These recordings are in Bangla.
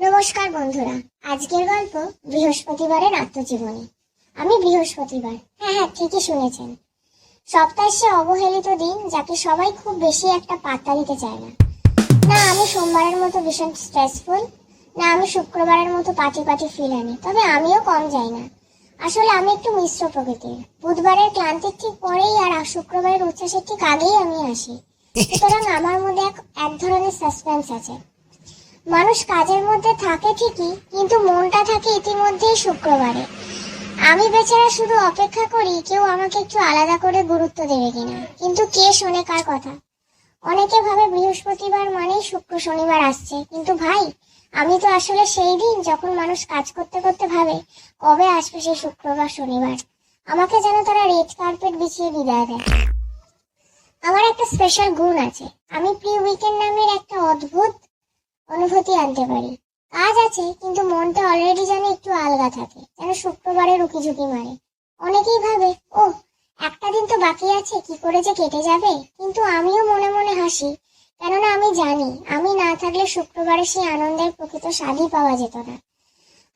নমস্কার বন্ধুরা, আজকের গল্প বৃহস্পতিবারের আত্মজীবনী। আমি বৃহস্পতিবার, হ্যাঁ ঠিকই শুনেছেন। সপ্তাহের সে অবহেলিত দিন যাকে সবাই খুব বেশি একটা পাত্তা দিতে চায় না। না আমি সোমবারের মতো ভীষণ স্ট্রেসফুল, না আমি শুক্রবারের মতো পাটি ফিল আনি, তবে আমিও কম যাই না। আসলে আমি একটু মিশ্র প্রকৃতির। বুধবারের ক্লান্তির ঠিক পরেই আর শুক্রবারের উচ্ছ্বাসের ঠিক আগেই আমি আসি। সুতরাং আমার মধ্যে এক ধরনের সাসপেন্স আছে। মানুষ কাজের মধ্যে থাকে ঠিকই, কিন্তু মনটা থাকে ইতিমধ্যেই শুক্রবারে। আমি বেচারা শুধু অপেক্ষা করি কেউ আমাকে একটু আলাদা করে গুরুত্ব দেবে কিনা, কিন্তু কে শোনে কার কথা। অনেকে ভাবে বৃহস্পতিবার মানেই শুক্র শনিবার আসছে, কিন্তু ভাই আমি তো আসলে সেই দিন যখন মানুষ কাজ করতে করতে ভাবে কবে আসবে সেই শুক্রবার শনিবার। আমাকে যেন তারা রেড কার্পেট বিছিয়ে বিদায় দেয়। আমার একটা স্পেশাল গুণ আছে, আমি প্রি উইকেন্ড নামের একটা অদ্ভুত অনুভূতি আনতে পারি। কাজ আছে কিন্তু মনটা অলরেডি যেন একটু আলগা থাকে, যেন শুক্রবারে রুকিঝুঁকি মারে। অনেকেই ভাবে ও একটা দিন তো বাকি আছে, কি করে যে কেটে যাবে। কিন্তু আমিও মনে মনে হাসি, কেননা আমি জানি আমি না থাকলে শুক্রবারে সেই আনন্দের প্রকৃত স্বাদই পাওয়া যেত না।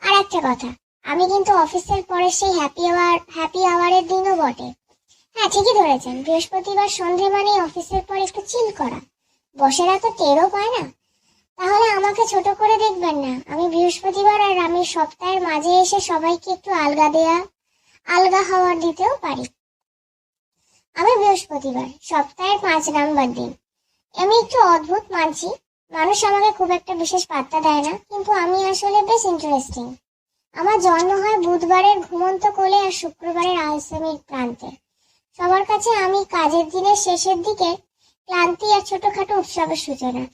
আর একটা কথা, আমি কিন্তু অফিসের পরে সেই হ্যাপি আওয়ারের দিনও বটে। হ্যাঁ ঠিকই ধরেছেন, বৃহস্পতিবার সন্ধে মানেই অফিসের পর একটু চিল করা। বসেরা তো টেরও পায় না। তাহলে আমাকে ছোট করে দেখবেন না, আমি বৃহস্পতিবার আর আমি সপ্তাহের মাঝে এসে সবাইকে একটু আলগা হওয়ার দিতেও পারি। আমি বৃহস্পতিবার সপ্তাহের 5 নাম্বার দিন। আমি একটু অদ্ভুত মানছি, মানুষ আমাকে খুব একটা বিশেষ পাত্তা দেয় না, কিন্তু আমি আসলে বেশ ইন্টারেস্টিং। আমার জন্ম হয় বুধবারের ঘুমন্ত কোলে আর শুক্রবারের আলসেমির প্রান্তে। সবার কাছে আমি কাজের দিনের শেষের দিকে ক্লান্তি আর ছোটখাটো উৎসবের সূচনা।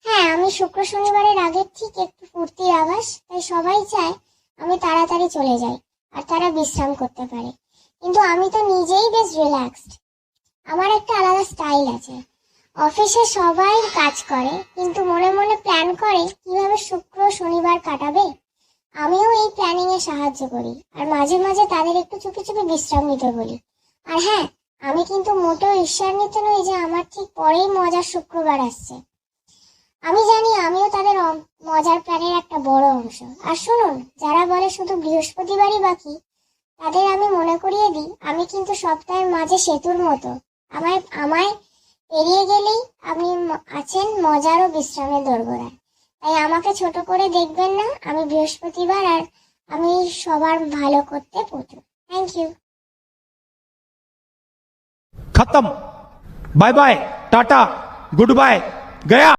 হ্যাঁ আমি শুক্র শনিবারের আগে ঠিক একটু ফুর্তির আভাস, তাই সবাই চায় আমি তাড়াতাড়ি চলে যাই আর তারা বিশ্রাম করতে পারে। কিন্তু আমি তো নিজেই বেশ রিল্যাক্সড। আমার একটা আলাদা স্টাইল আছে। অফিসে সবাই কাজ করে কিন্তু মনে মনে প্ল্যান করে কিভাবে শুক্র শনিবার কাটাবে। আমিও এই প্ল্যানিং এ সাহায্য করি আর মাঝে মাঝে তাদের একটু চুপি চুপি বিশ্রাম নিতে বলি। আর হ্যাঁ, আমি কিন্তু মোটেও ঈর্ষান্বিত নই যে আমার ঠিক পরেই মজার শুক্রবার আসছে। আমি জানি আমিও তাদের মজার প্ল্যানের একটা বড় অংশ। আর শুনুন, যারা বলে শুধু বৃহস্পতিবারই বাকি, তাদের আমি মনে করিয়ে দিই আমি কিন্তু সপ্তাহের মাঝে সেতুর মতো। আমায় পেরিয়ে গেলেই আপনি আছেন মজার ও বিশ্রামের দোরগোড়ায়। তাই আমাকে ছোট করে দেখবেন না, আমি বৃহস্পতিবার আর আমি সবার ভালো করতে প্রচুর। Thank you. खत्म। Bye bye, tata, goodbye, गया।